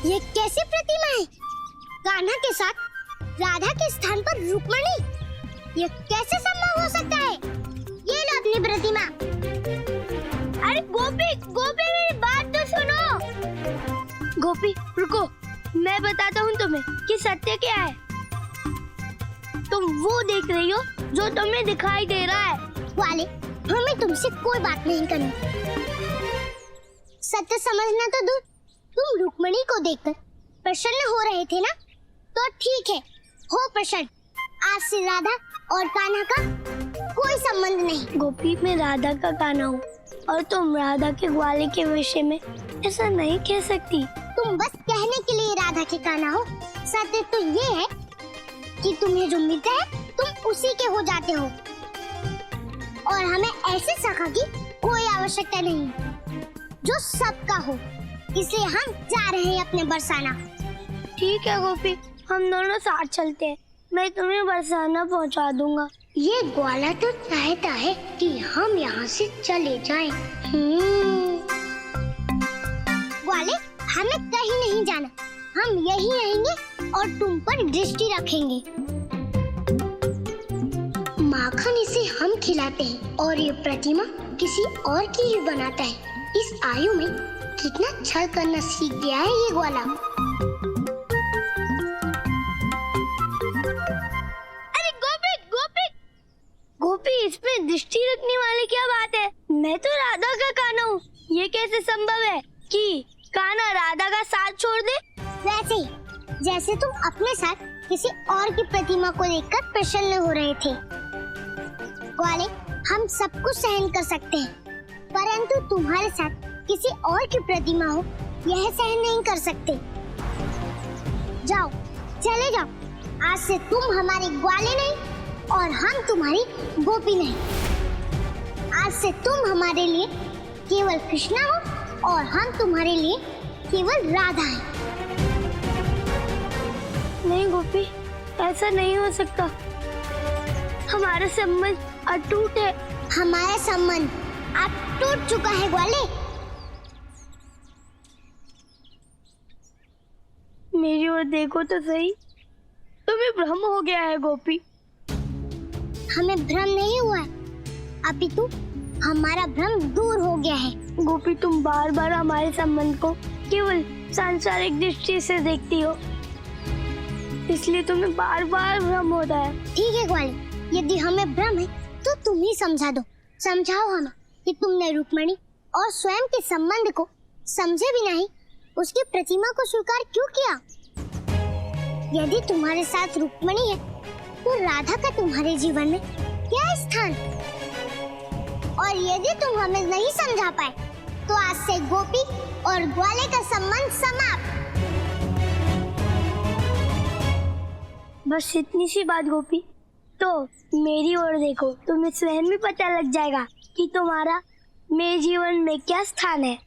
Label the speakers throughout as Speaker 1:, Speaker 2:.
Speaker 1: ये कैसी प्रतिमा है? कान्हा के साथ राधा के स्थान पर रुक्मणी? ये कैसे संभव हो सकता है? ये लो अपनी प्रतिमा। अरे गोपी, गोपी मेरी बात तो सुनो।
Speaker 2: गोपी रुको, मैं बताता हूँ तुम्हें कि सत्य क्या है। तुम वो देख रही हो जो तुम्हें दिखाई दे रहा है।
Speaker 1: ग्वाले, हमें तुमसे कोई बात नहीं करनी। सत्य समझना तो दूर, तुम रुक्मणी को देखकर प्रसन्न हो रहे थे ना? तो ठीक है, हो प्रसन्न। आज से राधा और कान्हा का कोई संबंध नहीं।
Speaker 2: गोपी, मैं राधा का कान्हा हूँ और तुम राधा के ग्वाले के विषय में ऐसा नहीं कह सकती।
Speaker 1: तुम बस कहने के लिए राधा के कान्हा हो। सत्य तो ये है कि तुम्हें जो मिलता है तुम उसी के हो जाते हो, और हमें ऐसे सखा की कोई आवश्यकता नहीं जो सबका हो। इसलिए हम जा रहे हैं अपने बरसाना।
Speaker 2: ठीक है गोपी, हम दोनों साथ चलते हैं। मैं तुम्हें बरसाना पहुंचा दूंगा।
Speaker 1: ये ग्वाला तो चाहता है कि हम यहाँ से चले जाएं। ग्वाले, हमें कहीं नहीं जाना। हम यहीं रहेंगे और तुम पर दृष्टि रखेंगे। माखन इसे हम खिलाते हैं और ये प्रतिमा किसी और की ही बनाता है। इस आयु में कितना छल करना सीख गया है ये ग्वाला।
Speaker 2: अरे गोपी, गोपी, गोपी, इसमें दृष्टि रखने वाली क्या बात है? मैं तो राधा का कान्हा हूँ। ये कैसे संभव है कि कान्हा राधा का साथ छोड़ दे?
Speaker 1: वैसे ही जैसे तुम अपने साथ किसी और की प्रतिमा को देखकर प्रसन्न हो रहे थे। ग्वाले, हम सब कुछ सहन कर सकते हैं, परंतु तुम्हारे साथ किसी और की प्रतिमा हो, यह सहन नहीं कर सकते। जाओ, चले जाओ। आज से तुम हमारे ग्वाले नहीं और हम तुम्हारी गोपी नहीं। आज से तुम हमारे लिए केवल कृष्णा हो और हम तुम्हारे लिए केवल राधा हैं।
Speaker 2: नहीं गोपी, ऐसा नहीं हो सकता। हमारा संबंध अटूट है।
Speaker 1: हमारा संबंध अब टूट चुका है ग्वाले।
Speaker 2: मेरी ओर देखो तो सही, तुम्हें भ्रम हो गया है गोपी।
Speaker 1: हमें भ्रम नहीं हुआ है, अपितु हमारा भ्रम दूर हो गया है।
Speaker 2: गोपी, तुम बार बार हमारे संबंध को केवल सांसारिक दृष्टि से देखती हो, इसलिए तुम्हें बार बार भ्रम होता है।
Speaker 1: ठीक है ग्वाले, यदि हमें भ्रम है तो तुम ही समझा दो। समझाओ हमें कि तुमने रुक्मणी और स्वयं के संबंध को समझे भी नहीं उसकी प्रतिमा को स्वीकार क्यों किया? यदि तुम्हारे साथ रुक्मणी है तो राधा का तुम्हारे जीवन में क्या स्थान? और यदि तुम हमें नहीं समझा पाए तो आज से गोपी और ग्वाले का संबंध समाप्त।
Speaker 2: बस इतनी सी बात गोपी। तो मेरी ओर देखो, तुम्हें स्वयं भी पता लग जाएगा कि तुम्हारा मेरे जीवन में क्या स्थान है।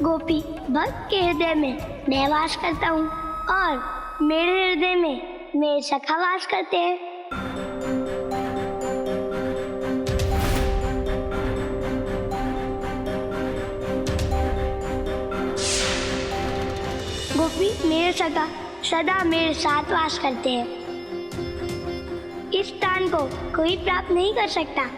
Speaker 2: गोपी, भक्त के हृदय में मैं वास करता हूँ और मेरे हृदय में मेरे सखा वास करते हैं। गोपी, मेरे सखा सदा मेरे साथ वास करते हैं। इस स्थान को कोई प्राप्त नहीं कर सकता।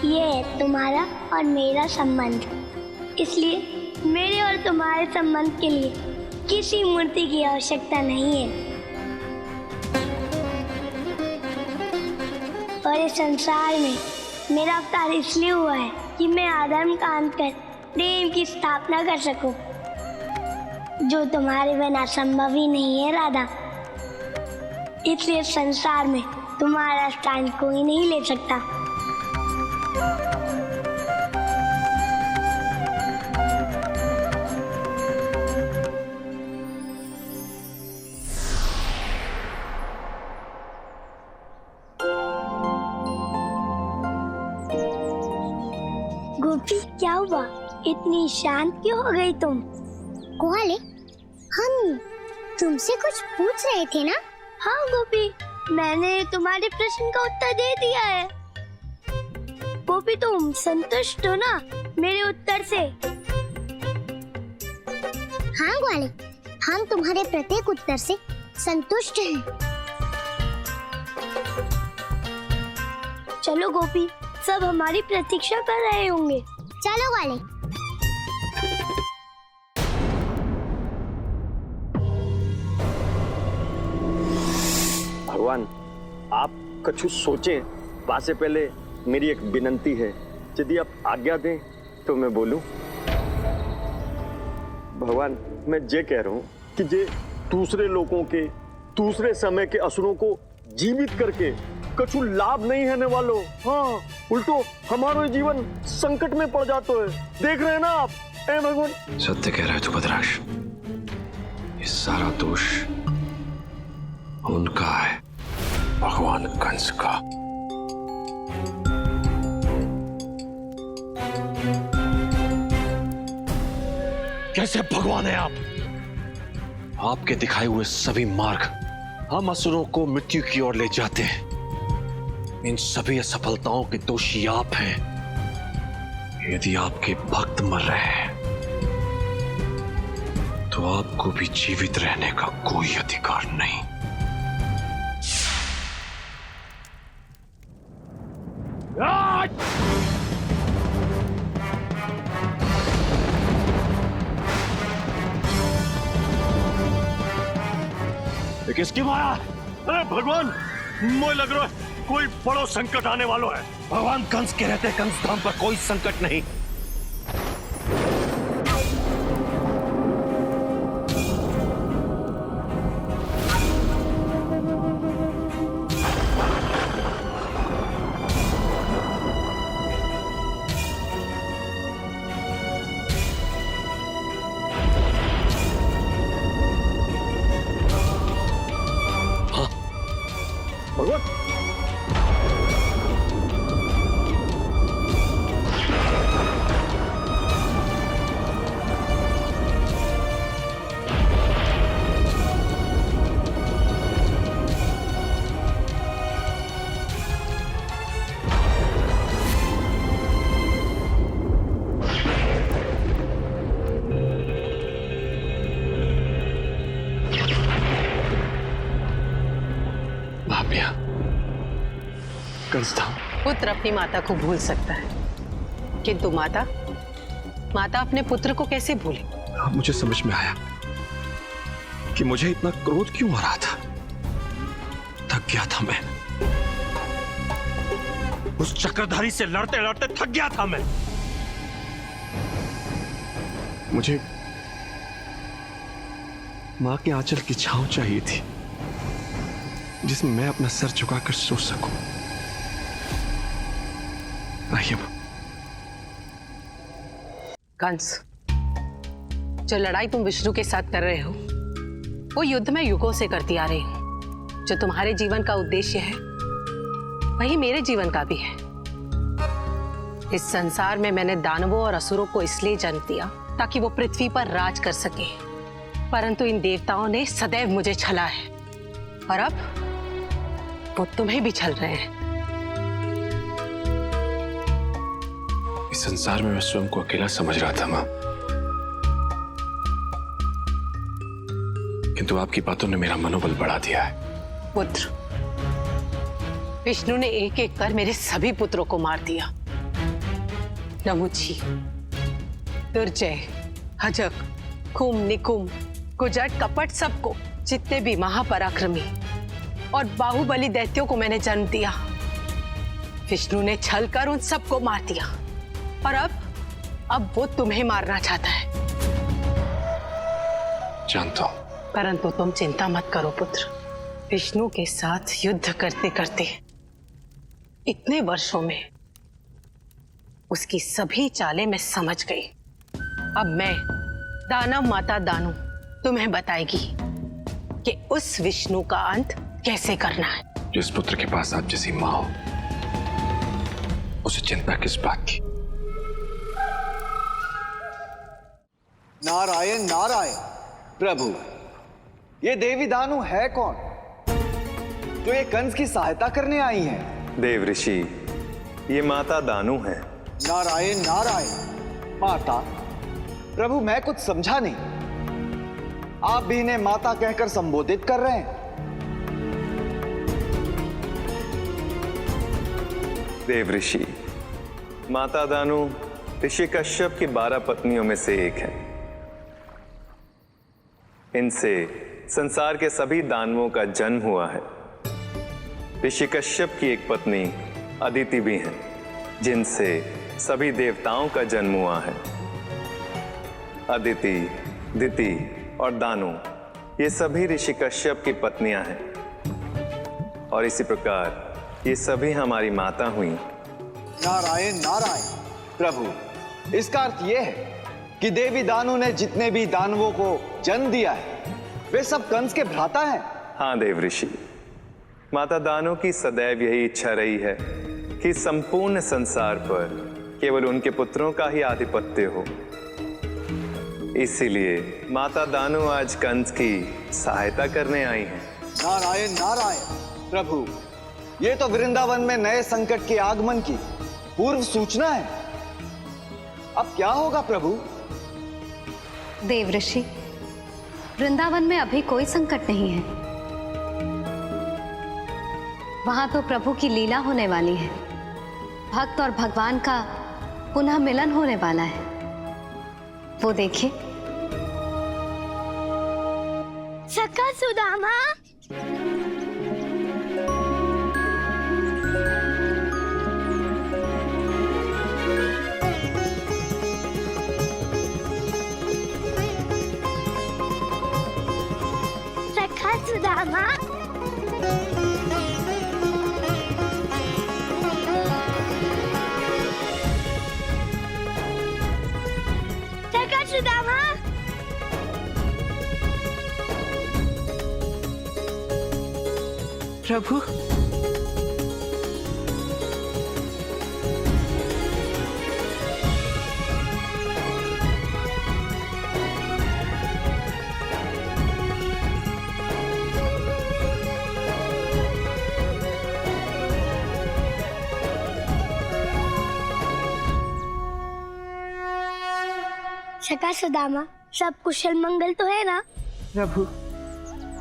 Speaker 2: ये है तुम्हारा और मेरा संबंध। इसलिए मेरे और तुम्हारे संबंध के लिए किसी मूर्ति की आवश्यकता नहीं है। और इस संसार में मेरा अवतार इसलिए हुआ है कि मैं अधर्म का अंत कर प्रेम की स्थापना कर सकूं, जो तुम्हारे बिना संभव ही नहीं है राधा। इसलिए संसार में तुम्हारा स्थान कोई नहीं ले सकता। गोपी, क्या हुआ? इतनी शांत क्यों हो गई तुम?
Speaker 1: ग्वाले, हम तुमसे कुछ पूछ रहे थे ना?
Speaker 2: हाँ गोपी, मैंने तुम्हारे प्रश्न का उत्तर दे दिया है। गोपी, तुम संतुष्ट हो ना मेरे उत्तर से?
Speaker 1: हाँ ग्वाले, हम तुम्हारे प्रत्येक उत्तर से संतुष्ट हैं।
Speaker 2: चलो गोपी, सब हमारी प्रतीक्षा कर रहे होंगे।
Speaker 1: चलो ग्वाले।
Speaker 3: भगवान, आप कछु सोचें, वहां से पहले मेरी एक विनंती है, यदि आप आज्ञा दें तो मैं बोलूं। भगवान, मैं ये कह रहा हूं कि जे दूसरे लोगों के दूसरे समय के असुरों को जीवित करके कछु लाभ नहीं है वालो। हाँ, उल्टो हमारो जीवन संकट में पड़ जाता है। देख रहे हैं ना आप? ए भगवान,
Speaker 4: सत्य कह रहा है तू भद्राक्ष। ये सारा दोष उनका है, भगवान कंस का। कैसे भगवान है आप? आपके दिखाए हुए सभी मार्ग हम असुरों को मृत्यु की ओर ले जाते हैं। इन सभी असफलताओं के दोषी आप हैं। यदि आपके भक्त मर रहे हैं तो आपको भी जीवित रहने का कोई अधिकार नहीं।
Speaker 3: किसकी माया? अरे भगवान, मुझे लग रहा है कोई बड़ो संकट आने वाला है।
Speaker 4: भगवान कंस के रहते कंस धाम पर कोई संकट नहीं।
Speaker 3: भगवान,
Speaker 4: भाभिया, कंस धाम।
Speaker 5: पुत्र अपनी माता को भूल सकता है, किंतु माता अपने पुत्र को कैसे भूले?
Speaker 4: अब मुझे समझ में आया कि मुझे इतना क्रोध क्यों आ रहा था। थक गया था मैं, उस चक्रधारी से लड़ते लड़ते थक गया था मैं। मुझे मां के आंचल की छांव चाहिए थी, जिसमें मैं अपना सर झुकाकर सो सकूं। आइए
Speaker 5: कंस, जो लड़ाई तुम विष्णु के साथ कर रहे हो वो युद्ध में युगों से करती आ रही हूं। जो तुम्हारे जीवन का उद्देश्य है वही मेरे जीवन का भी है। इस संसार में मैंने दानवों और असुरों को इसलिए जन्म दिया ताकि वो पृथ्वी पर राज कर सके, परंतु इन देवताओं ने सदैव मुझे छला है और अब वो तुम्हें भी छल रहे हैं।
Speaker 4: इस संसार में मैं स्वयं को अकेला समझ रहा था मां, किंतु आपकी बातों ने मेरा मनोबल बढ़ा दिया है।
Speaker 5: पुत्र, विष्णु ने एक एक कर मेरे सभी पुत्रों को मार दिया। नमुची, दुर्जय, हजक, खुम, निकुम, कुजट, कपट, सबको, जितने भी महापराक्रमी और बाहुबली दैत्यों को मैंने जन्म दिया। विष्णु ने छल कर उन सबको मार दिया और अब वो तुम्हें मारना चाहता है।
Speaker 4: जानता हूं,
Speaker 5: परंतु तुम चिंता मत करो पुत्र। विष्णु के साथ युद्ध करते करते इतने वर्षों में उसकी सभी चालें मैं समझ गई। अब मैं, दानव माता दानु, तुम्हें बताएगी कि उस विष्णु का अंत कैसे करना है।
Speaker 4: जिस पुत्र के पास आप जैसी मां हो, उसे चिंता किस बात की?
Speaker 6: नारायण नारायण। प्रभु, ये देवी दानु है कौन जो ये कंस की सहायता करने आई है?
Speaker 7: देव ऋषि, ये माता दानु है।
Speaker 6: नारायण नारायण। माता? प्रभु, मैं कुछ समझा नहीं। आप भी इन्हें माता कहकर संबोधित कर रहे हैं?
Speaker 7: देव ऋषि, माता दानु ऋषि कश्यप की 12 पत्नियों में से एक है। इनसे संसार के सभी दानवों का जन्म हुआ है। ऋषि कश्यप की एक पत्नी अदिति भी है, जिनसे सभी देवताओं का जन्म हुआ है। अदिति, दिति और दानु ये सभी ऋषि कश्यप की पत्नियां हैं और इसी प्रकार ये सभी हमारी माता हुई।
Speaker 6: नारायण नारायण। प्रभु, इसका अर्थ यह है कि देवी दानु ने जितने भी दानवों को जन्म दिया है वे सब कंस के भ्राता हैं।
Speaker 7: हाँ देव ऋषि, माता दानु की सदैव यही इच्छा रही है कि संपूर्ण संसार पर केवल उनके पुत्रों का ही आधिपत्य हो। इसीलिए माता दानु आज कंस की सहायता करने आई हैं।
Speaker 6: नारायण नारायण। प्रभु, ये तो वृंदावन में नए संकट के आगमन की पूर्व सूचना है। अब क्या होगा प्रभु?
Speaker 8: देव ऋषि, वृंदावन में अभी कोई संकट नहीं है। वहां तो प्रभु की लीला होने वाली है। भक्त और भगवान का पुनः मिलन होने वाला है। वो देखिए।
Speaker 2: सखा सुदामा, सखा सुदामा, सखा सुदामा।
Speaker 9: प्रभु,
Speaker 2: सखा सुदामा, सब कुशल मंगल तो है ना?
Speaker 9: प्रभु,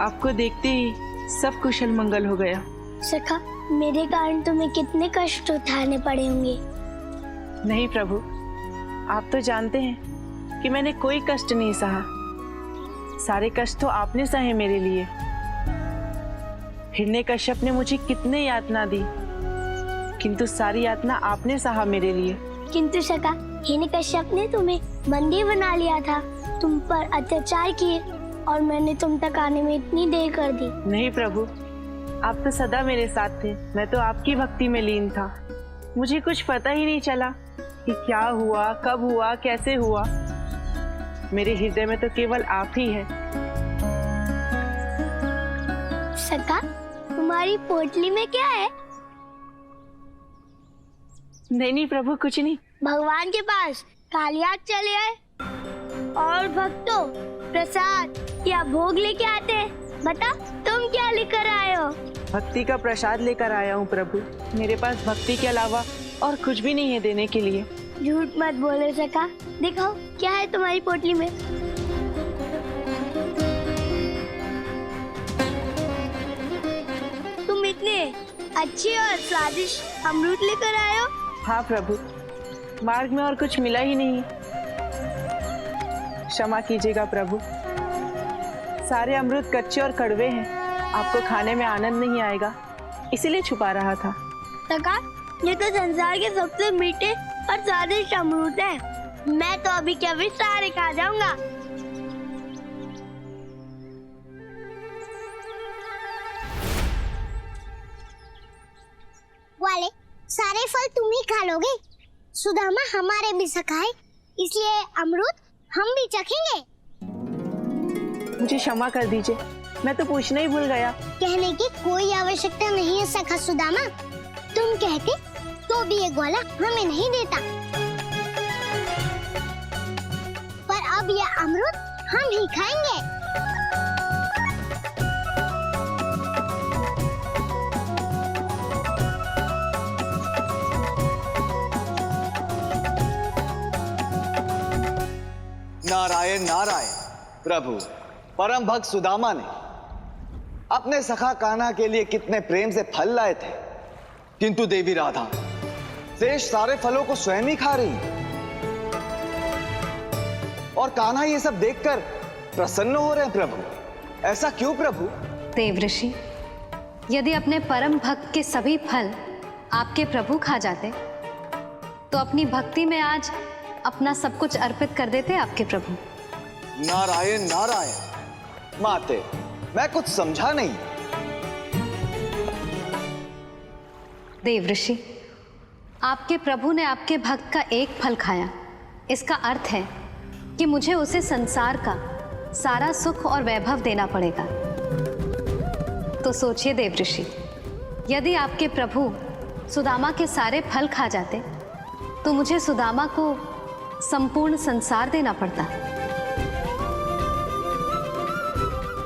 Speaker 9: आपको देखते ही सब कुशल मंगल हो गया।
Speaker 2: सखा, मेरे कारण तुम्हें कितने कष्ट उठाने पड़े होंगे।
Speaker 9: नहीं प्रभु, आप तो जानते हैं कि मैंने कोई कष्ट नहीं सहा। सारे कष्ट तो आपने सहे मेरे लिए। हिरण्यकश्यप ने मुझे कितने यातना दी, किंतु सारी यातना आपने सहा मेरे लिए।
Speaker 2: किंतु सखा, हिरण्यकश्यप ने तुम्हें बंदी बना लिया था, तुम पर अत्याचार किए और मैंने तुम तक आने में इतनी देर कर दी।
Speaker 9: नहीं प्रभु, आप तो सदा मेरे साथ थे। मैं तो आपकी भक्ति में लीन था। मुझे कुछ पता ही नहीं चला कि क्या हुआ, कब हुआ, कैसे हुआ। मेरे हृदय में तो केवल आप ही हैं।
Speaker 2: सखा, तुम्हारी पोटली में क्या है?
Speaker 9: नहीं प्रभु, कुछ नहीं।
Speaker 2: भगवान के पास कालियाग चले आए और भक्तों प्रसाद या भोग लेके आते हैं। बता, तुम क्या लेकर आए हो?
Speaker 9: भक्ति का प्रसाद लेकर आया हूँ प्रभु। मेरे पास भक्ति के अलावा और कुछ भी नहीं है देने के लिए।
Speaker 2: झूठ मत बोले सखा, दिखाओ क्या है तुम्हारी पोटली में। तुम इतने अच्छे और स्वादिष्ट अमरूद लेकर आए हो।
Speaker 9: हाँ प्रभु, मार्ग में और कुछ मिला ही नहीं। क्षमा कीजिएगा प्रभु, सारे अमरूद कच्चे और कड़वे हैं। आपको खाने में आनंद नहीं आएगा, इसीलिए छुपा रहा था।
Speaker 2: सखा, ये तो संसार के सबसे मीठे और स्वादिष्ट अमरूद है। मैं तो अभी के अभी सारे खा जाऊंगा।
Speaker 1: वाले सारे फल तुम ही खा लोगे। सुदामा हमारे भी सखा है, इसलिए अमरूद हम भी चखेंगे।
Speaker 9: मुझे क्षमा कर दीजिए, मैं तो पूछना ही भूल गया।
Speaker 1: कहने की कोई आवश्यकता नहीं है सखा सुदामा। तुम कहते तो भी ये ग्वाला हमें नहीं देता, पर अब अब ये अमरूद हम ही खाएंगे।
Speaker 6: नारायण नारायण। प्रभु, परम भक्त सुदामा ने अपने सखा कान्हा के लिए कितने प्रेम से फल लाए थे, किंतु देवी राधा शेष सारे फलों को स्वयं ही खा रही। और कान्हा ये सब देखकर प्रसन्न हो रहे हैं। प्रभु, ऐसा क्यों प्रभु?
Speaker 8: देवऋषि, यदि अपने परम भक्त के सभी फल आपके प्रभु खा जाते तो अपनी भक्ति में आज अपना सब कुछ अर्पित कर देते आपके प्रभु।
Speaker 6: नारायण नारायण। माते, मैं कुछ समझा नहीं।
Speaker 8: देवऋषि, आपके प्रभु ने आपके भक्त का एक फल खाया, इसका अर्थ है कि मुझे उसे संसार का सारा सुख और वैभव देना पड़ेगा। तो सोचिए देवऋषि, यदि आपके प्रभु सुदामा के सारे फल खा जाते तो मुझे सुदामा को संपूर्ण संसार देना पड़ता।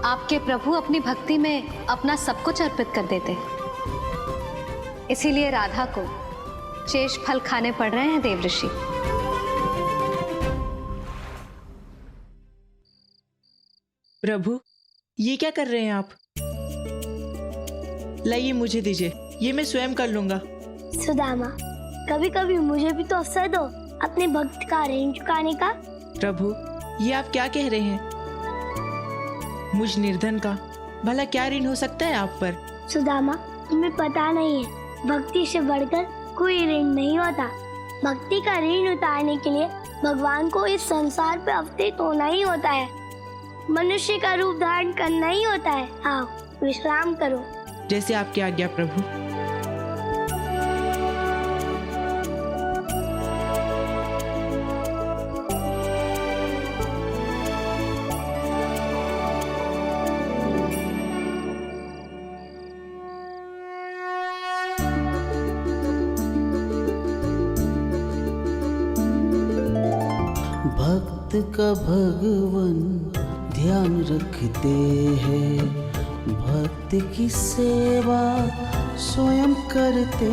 Speaker 8: आपके प्रभु अपनी भक्ति में अपना सब कुछ अर्पित कर देते, इसीलिए राधा को शेष फल खाने पड़ रहे हैं देवऋषि।
Speaker 9: प्रभु, ये क्या कर रहे हैं आप? लाइए मुझे दीजिए, ये मैं स्वयं कर लूंगा।
Speaker 2: सुदामा, कभी कभी मुझे भी तो अवसर दो अपने भक्त का ऋण चुकाने का।
Speaker 9: प्रभु, ये आप क्या कह रहे हैं? मुझ निर्धन का भला क्या ऋण हो सकता है आप पर?
Speaker 2: सुदामा, तुम्हें पता नहीं है, भक्ति से बढ़कर कोई ऋण नहीं होता। भक्ति का ऋण उतारने के लिए भगवान को इस संसार पे अवतरित होना ही होता है, मनुष्य का रूप धारण करना ही होता है। आओ विश्राम करो।
Speaker 9: जैसे आपकी आज्ञा प्रभु।
Speaker 10: भक्त का भगवान ध्यान रखते हैं, भक्त की सेवा स्वयं करते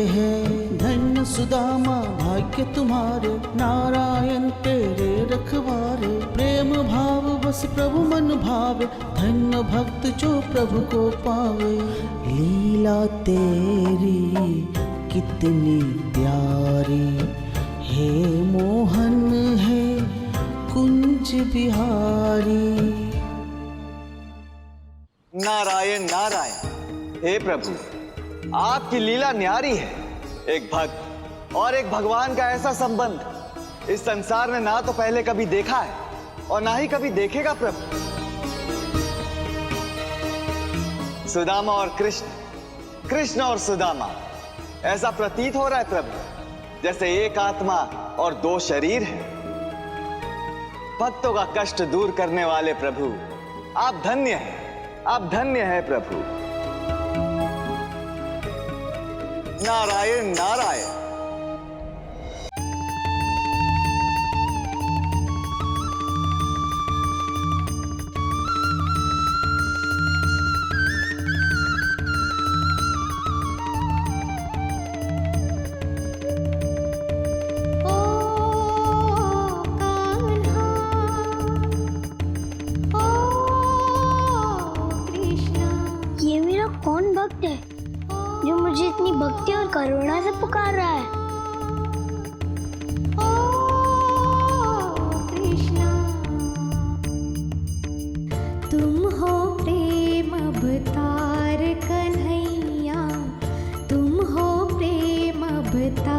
Speaker 10: हैं। धन्य सुदामा भाग्य तुम्हारे, नारायण तेरे रखवारे। प्रेम भाव बस प्रभु मन भावे, धन्य भक्त जो प्रभु को पावे। लीला तेरी कितनी प्यारी, हे मोहन है कुंज बिहारी।
Speaker 6: नारायण नारायण। हे प्रभु, आपकी लीला न्यारी है। एक भक्त और एक भगवान का ऐसा संबंध इस संसार ने ना तो पहले कभी देखा है और ना ही कभी देखेगा। प्रभु, सुदामा और कृष्ण, कृष्ण और सुदामा, ऐसा प्रतीत हो रहा है प्रभु जैसे एक आत्मा और दो शरीर हैं। भक्तों का कष्ट दूर करने वाले प्रभु, आप धन्य हैं, आप धन्य हैं प्रभु। नारायण नारायण।
Speaker 2: कौन भक्त है जो मुझे इतनी भक्ति और करुणा से पुकार रहा है? कृष्णा, तुम हो प्रेम अवतार कन्हैया, तुम हो प्रेम अवतार।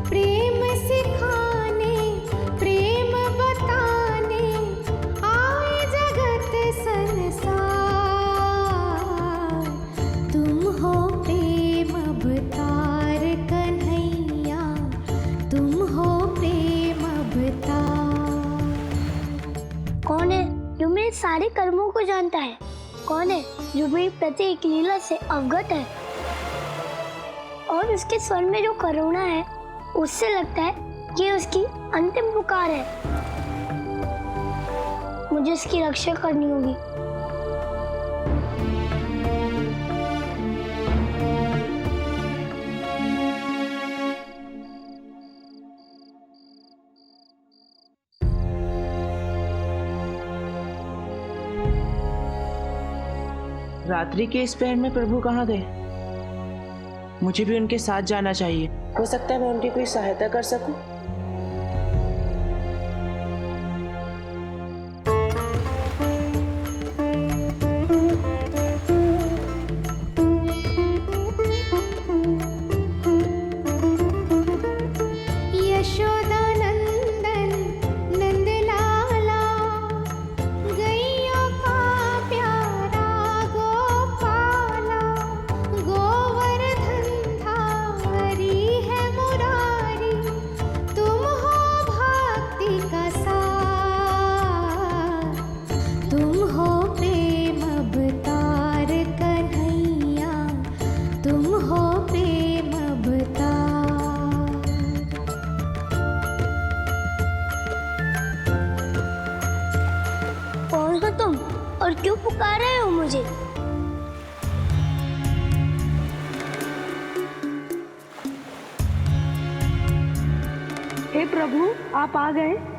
Speaker 2: प्रेम सिखाने, प्रेम बताने आए जगत संसार। तुम हो प्रेम अवतार कन्हैया, तुम हो प्रेम अवतार। कौन है जो मेरे सारे कर्मों को जानता है? कौन है जो मेरी प्रत्येक लीला से अवगत है? और उसके स्वर में जो करुणा है, उससे लगता है ये उसकी अंतिम पुकार है। मुझे इसकी रक्षा करनी होगी।
Speaker 9: रात्रि के इस पहर में प्रभु कहाँ गए? मुझे भी उनके साथ जाना चाहिए। हो सकता है मैं उनकी कोई सहायता कर सकूं।
Speaker 2: और क्यों पुकार रहे हो मुझे?
Speaker 11: हे प्रभु, आप आ गए।